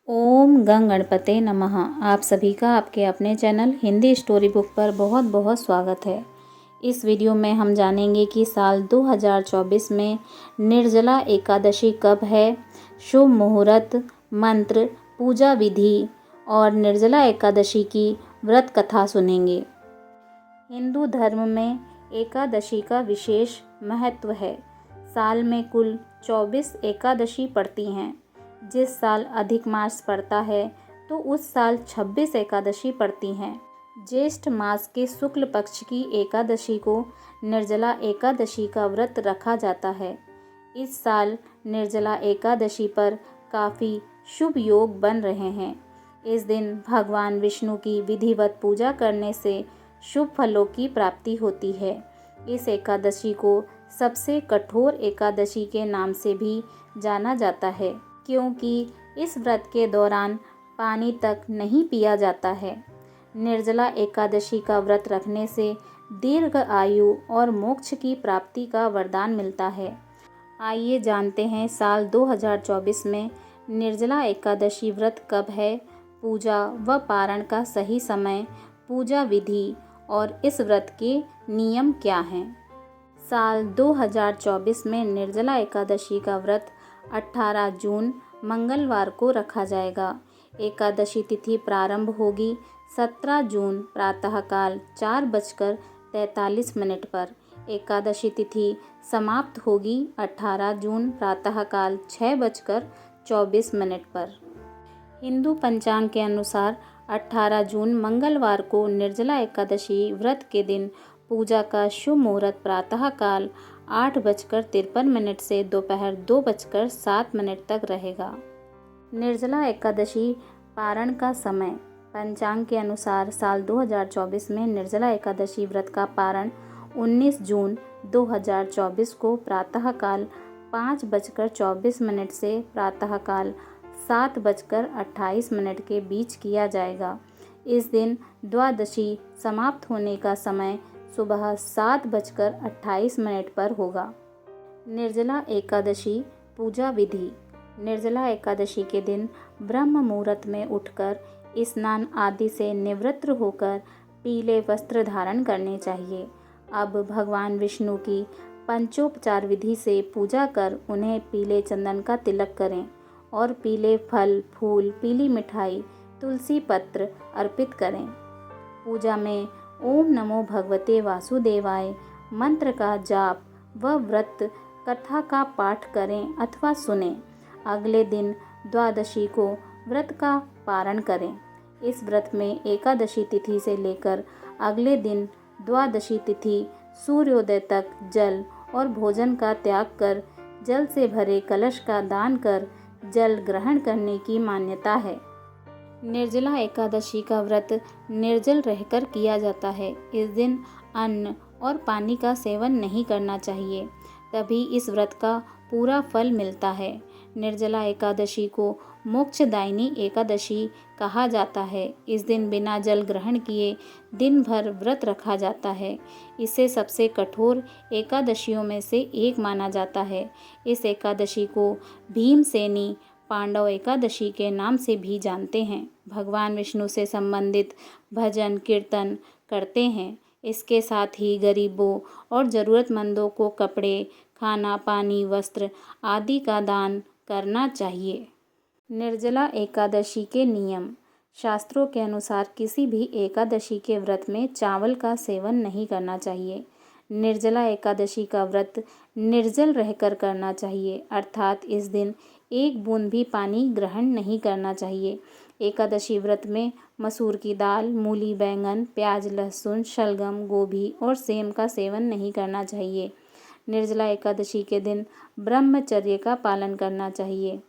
ओम गंग गणपते नमः। आप सभी का आपके अपने चैनल हिंदी स्टोरी बुक पर बहुत बहुत स्वागत है। इस वीडियो में हम जानेंगे कि साल 2024 में निर्जला एकादशी कब है, शुभ मुहूर्त, मंत्र, पूजा विधि और निर्जला एकादशी की व्रत कथा सुनेंगे। हिंदू धर्म में एकादशी का विशेष महत्व है। साल में कुल 24 एकादशी पड़ती हैं। जिस साल अधिक मास पड़ता है तो उस साल 26 एकादशी पड़ती हैं। ज्येष्ठ मास के शुक्ल पक्ष की एकादशी को निर्जला एकादशी का व्रत रखा जाता है। इस साल निर्जला एकादशी पर काफ़ी शुभ योग बन रहे हैं। इस दिन भगवान विष्णु की विधिवत पूजा करने से शुभ फलों की प्राप्ति होती है। इस एकादशी को सबसे कठोर एकादशी के नाम से भी जाना जाता है, क्योंकि इस व्रत के दौरान पानी तक नहीं पिया जाता है। निर्जला एकादशी का व्रत रखने से दीर्घ आयु और मोक्ष की प्राप्ति का वरदान मिलता है। आइए जानते हैं साल 2024 में निर्जला एकादशी व्रत कब है, पूजा व पारण का सही समय, पूजा विधि और इस व्रत के नियम क्या हैं। साल 2024 में निर्जला एकादशी का व्रत 18 जून मंगलवार को रखा जाएगा। एकादशी तिथि प्रारंभ होगी 17 जून प्रातःकाल 4:43 पर। एकादशी तिथि समाप्त होगी 18 जून प्रातःकाल 6:24 पर। हिंदू पंचांग के अनुसार 18 जून मंगलवार को निर्जला एकादशी व्रत के दिन पूजा का शुभ मुहूर्त प्रातःकाल 8:53 से दोपहर 2:07 तक रहेगा। निर्जला एकादशी पारण का समय पंचांग के अनुसार साल 2024 में निर्जला एकादशी व्रत का पारण 19 जून 2024 को प्रातःकाल 5:24 से प्रातःकाल 7:28 के बीच किया जाएगा। इस दिन द्वादशी समाप्त होने का समय सुबह 7:28 पर होगा। निर्जला एकादशी पूजा विधि। निर्जला एकादशी के दिन ब्रह्म मुहूर्त में उठकर स्नान आदि से निवृत्त होकर पीले वस्त्र धारण करने चाहिए। अब भगवान विष्णु की पंचोपचार विधि से पूजा कर उन्हें पीले चंदन का तिलक करें और पीले फल, फूल, पीली मिठाई, तुलसी पत्र अर्पित करें। पूजा में ओम नमो भगवते वासुदेवाय मंत्र का जाप व व्रत कथा का पाठ करें अथवा सुनें। अगले दिन द्वादशी को व्रत का पारण करें। इस व्रत में एकादशी तिथि से लेकर अगले दिन द्वादशी तिथि सूर्योदय तक जल और भोजन का त्याग कर जल से भरे कलश का दान कर जल ग्रहण करने की मान्यता है। निर्जला एकादशी का व्रत निर्जल रहकर किया जाता है। इस दिन अन्न और पानी का सेवन नहीं करना चाहिए, तभी इस व्रत का पूरा फल मिलता है। निर्जला एकादशी को मोक्षदायिनी एकादशी कहा जाता है। इस दिन बिना जल ग्रहण किए दिन भर व्रत रखा जाता है। इसे सबसे कठोर एकादशियों में से एक माना जाता है। इस एकादशी को भीमसेनी पांडव एकादशी के नाम से भी जानते हैं। भगवान विष्णु से संबंधित भजन कीर्तन करते हैं। इसके साथ ही गरीबों और ज़रूरतमंदों को कपड़े, खाना, पानी, वस्त्र आदि का दान करना चाहिए। निर्जला एकादशी के नियम। शास्त्रों के अनुसार किसी भी एकादशी के व्रत में चावल का सेवन नहीं करना चाहिए। निर्जला एकादशी का व्रत निर्जल रहकर करना चाहिए, अर्थात इस दिन एक बूंद भी पानी ग्रहण नहीं करना चाहिए। एकादशी व्रत में मसूर की दाल, मूली, बैंगन, प्याज, लहसुन, शलगम, गोभी और सेम का सेवन नहीं करना चाहिए। निर्जला एकादशी के दिन ब्रह्मचर्य का पालन करना चाहिए।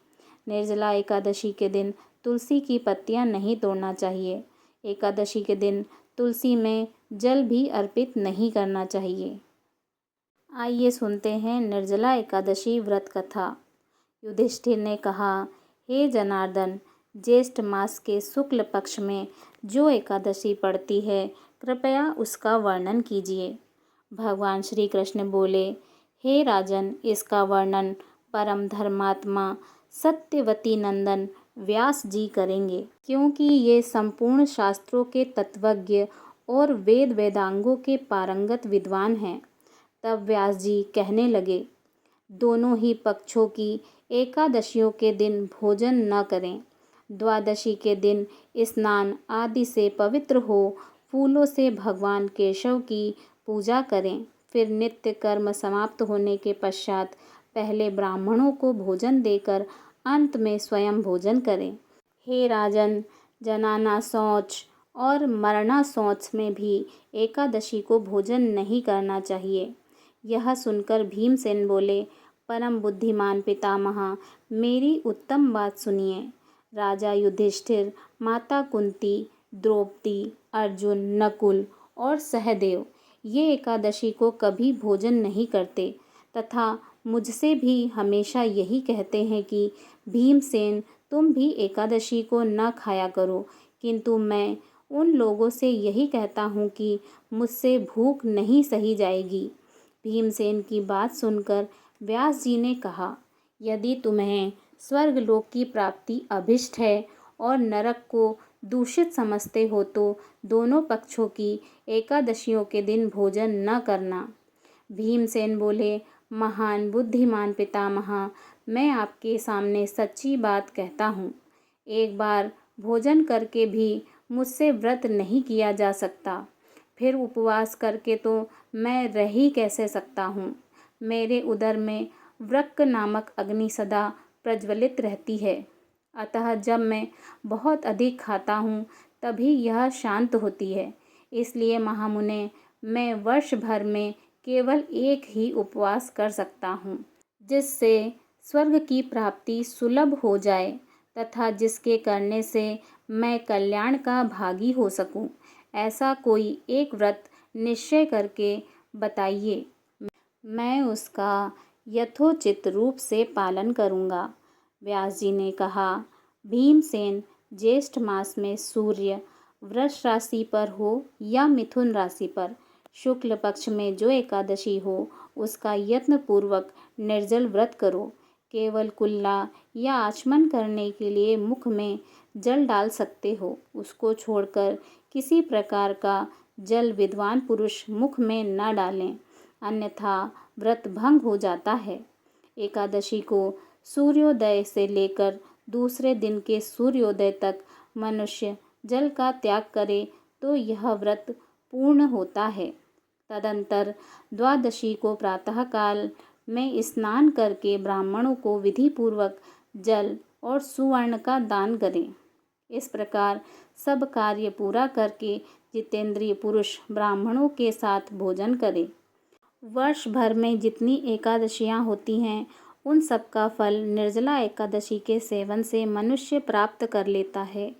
निर्जला एकादशी के दिन तुलसी की पत्तियां नहीं तोड़ना चाहिए। एकादशी के दिन तुलसी में जल भी अर्पित नहीं करना चाहिए। आइए सुनते हैं निर्जला एकादशी व्रत कथा। युधिष्ठिर ने कहा, हे जनार्दन, ज्येष्ठ मास के शुक्ल पक्ष में जो एकादशी पड़ती है, कृपया उसका वर्णन कीजिए। भगवान श्री कृष्ण बोले, हे राजन, इसका वर्णन परम धर्मात्मा सत्यवती नंदन व्यास जी करेंगे, क्योंकि ये संपूर्ण शास्त्रों के तत्वज्ञ और वेद वेदांगों के पारंगत विद्वान हैं। तब व्यास जी कहने लगे, दोनों ही पक्षों की एकादशियों के दिन भोजन न करें। द्वादशी के दिन स्नान आदि से पवित्र हो फूलों से भगवान केशव की पूजा करें। फिर नित्य कर्म समाप्त होने के पश्चात पहले ब्राह्मणों को भोजन देकर अंत में स्वयं भोजन करें। हे राजन, जनाना शौच और मरना शौच में भी एकादशी को भोजन नहीं करना चाहिए। यह सुनकर भीमसेन बोले, परम बुद्धिमान पितामह, मेरी उत्तम बात सुनिए। राजा युधिष्ठिर, माता कुंती, द्रौपदी, अर्जुन, नकुल और सहदेव ये एकादशी को कभी भोजन नहीं करते तथा मुझसे भी हमेशा यही कहते हैं कि भीमसेन, तुम भी एकादशी को न खाया करो, किंतु मैं उन लोगों से यही कहता हूँ कि मुझसे भूख नहीं सही जाएगी। भीमसेन की बात सुनकर व्यास जी ने कहा, यदि तुम्हें स्वर्गलोक की प्राप्ति अभिष्ट है और नरक को दूषित समझते हो तो दोनों पक्षों की एकादशियों के दिन भोजन न करना। भीमसेन बोले, महान बुद्धिमान पितामह, मैं आपके सामने सच्ची बात कहता हूँ। एक बार भोजन करके भी मुझसे व्रत नहीं किया जा सकता, फिर उपवास करके तो मैं रह ही कैसे सकता हूँ। मेरे उदर में वृक्क नामक अग्नि सदा प्रज्वलित रहती है, अतः जब मैं बहुत अधिक खाता हूँ तभी यह शांत होती है। इसलिए महामुने, मैं वर्ष भर में केवल एक ही उपवास कर सकता हूँ, जिससे स्वर्ग की प्राप्ति सुलभ हो जाए तथा जिसके करने से मैं कल्याण का भागी हो सकूँ। ऐसा कोई एक व्रत निश्चय करके बताइए, मैं उसका यथोचित रूप से पालन करूँगा। व्यास जी ने कहा, भीमसेन, ज्येष्ठ मास में सूर्य वृष राशि पर हो या मिथुन राशि पर शुक्ल पक्ष में जो एकादशी हो उसका यत्न पूर्वक निर्जल व्रत करो। केवल कुल्ला या आचमन करने के लिए मुख में जल डाल सकते हो, उसको छोड़कर किसी प्रकार का जल विद्वान पुरुष मुख में न डालें, अन्यथा व्रत भंग हो जाता है। एकादशी को सूर्योदय से लेकर दूसरे दिन के सूर्योदय तक मनुष्य जल का त्याग करे तो यह व्रत पूर्ण होता है। तदंतर द्वादशी को प्रातःकाल में स्नान करके ब्राह्मणों को विधि पूर्वक जल और सुवर्ण का दान करें। इस प्रकार सब कार्य पूरा करके जितेंद्रिय पुरुष ब्राह्मणों के साथ भोजन करे। वर्ष भर में जितनी एकादशियां होती हैं उन सब का फल निर्जला एकादशी के सेवन से मनुष्य प्राप्त कर लेता है,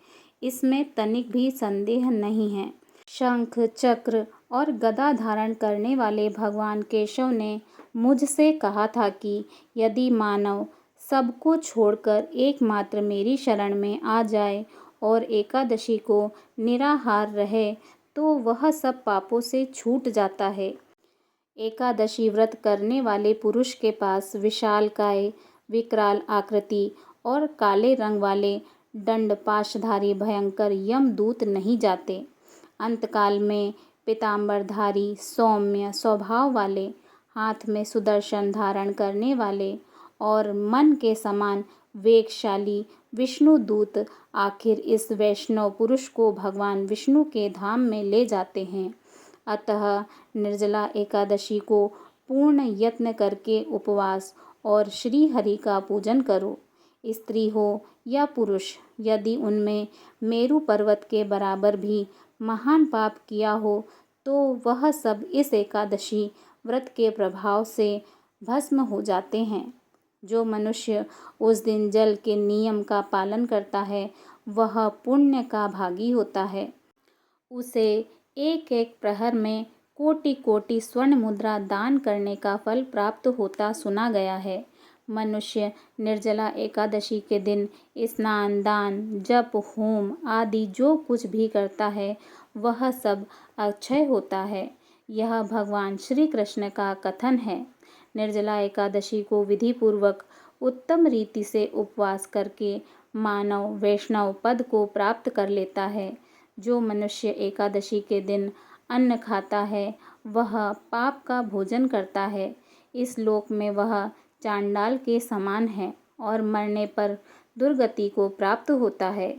इसमें तनिक भी संदेह नहीं है। शंख, चक्र और गदा धारण करने वाले भगवान केशव ने मुझसे कहा था कि यदि मानव सबको छोड़कर एकमात्र मेरी शरण में आ जाए और एकादशी को निराहार रहे तो वह सब पापों से छूट जाता है। एकादशी व्रत करने वाले पुरुष के पास विशालकाय, विकराल आकृति और काले रंग वाले दंड पाशधारी भयंकर यमदूत नहीं जाते। अंतकाल में पीतांबरधारी, सौम्य स्वभाव वाले, हाथ में सुदर्शन धारण करने वाले और मन के समान वेगशाली विष्णुदूत आखिर इस वैष्णव पुरुष को भगवान विष्णु के धाम में ले जाते हैं। अतः निर्जला एकादशी को पूर्ण यत्न करके उपवास और श्री हरि का पूजन करो। स्त्री हो या पुरुष, यदि उनमें मेरु पर्वत के बराबर भी महान पाप किया हो तो वह सब इस एकादशी व्रत के प्रभाव से भस्म हो जाते हैं। जो मनुष्य उस दिन जल के नियम का पालन करता है वह पुण्य का भागी होता है। उसे एक एक प्रहर में कोटि कोटि स्वर्ण मुद्रा दान करने का फल प्राप्त होता सुना गया है। मनुष्य निर्जला एकादशी के दिन स्नान, दान, जप, होम आदि जो कुछ भी करता है वह सब अक्षय होता है। यह भगवान श्री कृष्ण का कथन है। निर्जला एकादशी को विधि पूर्वक उत्तम रीति से उपवास करके मानव वैष्णव पद को प्राप्त कर लेता है। जो मनुष्य एकादशी के दिन अन्न खाता है वह पाप का भोजन करता है। इस लोक में वह चांडाल के समान है और मरने पर दुर्गति को प्राप्त होता है।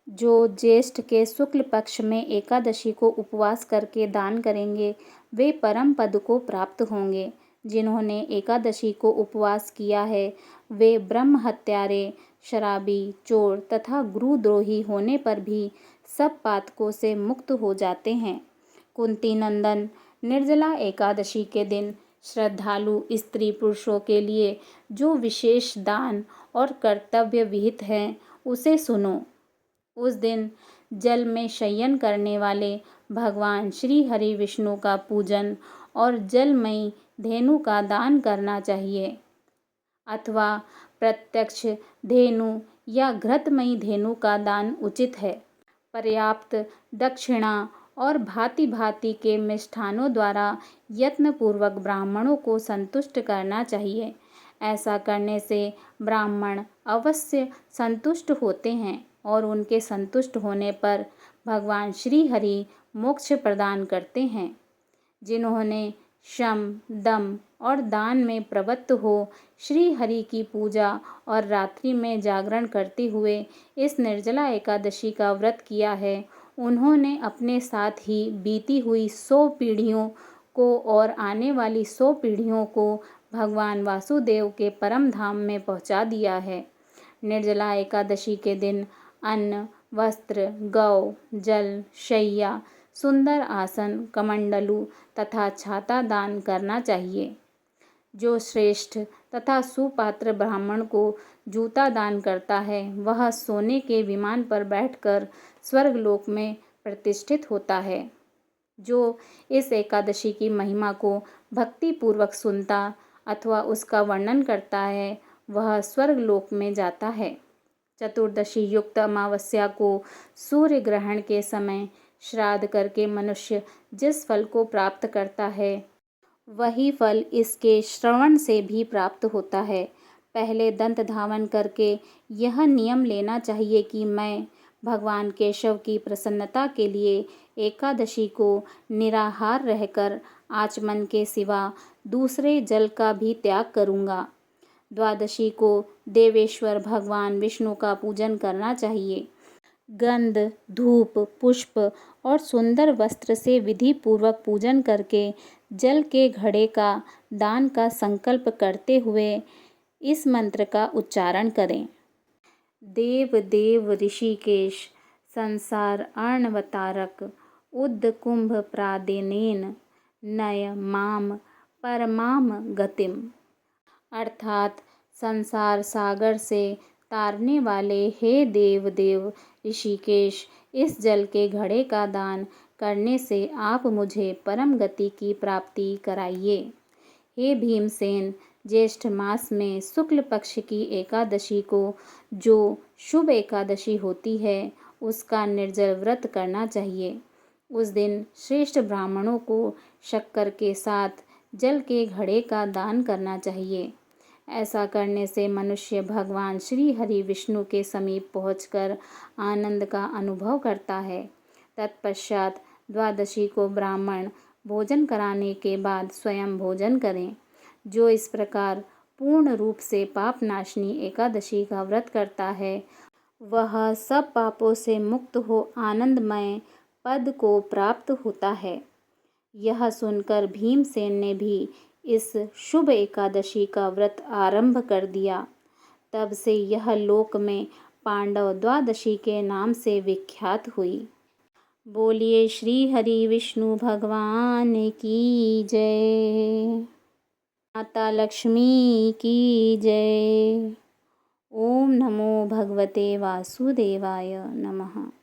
जो ज्येष्ठ के शुक्ल पक्ष में एकादशी को उपवास करके दान करेंगे वे परम पद को प्राप्त होंगे। जिन्होंने एकादशी को उपवास किया है वे ब्रह्म हत्यारे, शराबी, चोर तथा गुरुद्रोही होने पर भी सब पातकों से मुक्त हो जाते हैं। कुंती नंदन, निर्जला एकादशी के दिन श्रद्धालु स्त्री पुरुषों के लिए जो विशेष दान और कर्तव्य विहित है उसे सुनो। उस दिन जल में शयन करने वाले भगवान श्री हरि विष्णु का पूजन और जलमयी धेनु का दान करना चाहिए अथवा प्रत्यक्ष धेनु या घृतमयी धेनु का दान उचित है। पर्याप्त दक्षिणा और भांति भांति के मिष्ठानों द्वारा यत्नपूर्वक ब्राह्मणों को संतुष्ट करना चाहिए। ऐसा करने से ब्राह्मण अवश्य संतुष्ट होते हैं और उनके संतुष्ट होने पर भगवान श्री हरि मोक्ष प्रदान करते हैं। जिन्होंने शम, दम और दान में प्रवृत्त हो श्री हरि की पूजा और रात्रि में जागरण करते हुए इस निर्जला एकादशी का व्रत किया है उन्होंने अपने साथ ही बीती हुई 100 पीढ़ियों को और आने वाली 100 पीढ़ियों को भगवान वासुदेव के परम धाम में पहुंचा दिया है। निर्जला एकादशी के दिन अन्न, वस्त्र, गौ, जल, शैया, सुंदर आसन, कमंडलू तथा छाता दान करना चाहिए। जो श्रेष्ठ तथा सुपात्र ब्राह्मण को जूता दान करता है वह सोने के विमान पर बैठकर स्वर्गलोक में प्रतिष्ठित होता है। जो इस एकादशी की महिमा को भक्ति पूर्वक सुनता अथवा उसका वर्णन करता है वह स्वर्गलोक में जाता है। चतुर्दशी युक्त अमावस्या को सूर्य ग्रहण के समय श्राद्ध करके मनुष्य जिस फल को प्राप्त करता है वही फल इसके श्रवण से भी प्राप्त होता है। पहले दंत धावन करके यह नियम लेना चाहिए कि मैं भगवान केशव की प्रसन्नता के लिए एकादशी को निराहार रहकर आचमन के सिवा दूसरे जल का भी त्याग करूँगा। द्वादशी को देवेश्वर भगवान विष्णु का पूजन करना चाहिए। गंध, धूप, पुष्प और सुंदर वस्त्र से विधि पूर्वक पूजन करके जल के घड़े का दान का संकल्प करते हुए इस मंत्र का उच्चारण करें। देव देव ऋषिकेश संसार अर्णवतारक उद्द कुंभ प्रादेनेन नय माम परमाम गतिम। अर्थात संसार सागर से तारने वाले हे देव देव ऋषिकेश, इस जल के घड़े का दान करने से आप मुझे परम गति की प्राप्ति कराइए। हे भीमसेन, ज्येष्ठ मास में शुक्ल पक्ष की एकादशी को जो शुभ एकादशी होती है उसका निर्जल व्रत करना चाहिए। उस दिन श्रेष्ठ ब्राह्मणों को शक्कर के साथ जल के घड़े का दान करना चाहिए। ऐसा करने से मनुष्य भगवान श्री हरि विष्णु के समीप पहुंचकर आनंद का अनुभव करता है। तत्पश्चात द्वादशी को ब्राह्मण भोजन कराने के बाद स्वयं भोजन करें। जो इस प्रकार पूर्ण रूप से पाप नाशनी एकादशी का व्रत करता है वह सब पापों से मुक्त हो आनंदमय पद को प्राप्त होता है। यह सुनकर भीमसेन ने भी इस शुभ एकादशी का व्रत आरंभ कर दिया। तब से यह लोक में पांडव द्वादशी के नाम से विख्यात हुई। बोलिए श्री हरि विष्णु भगवान की जय। माता लक्ष्मी की जय। ओम नमो भगवते वासुदेवाय नमः।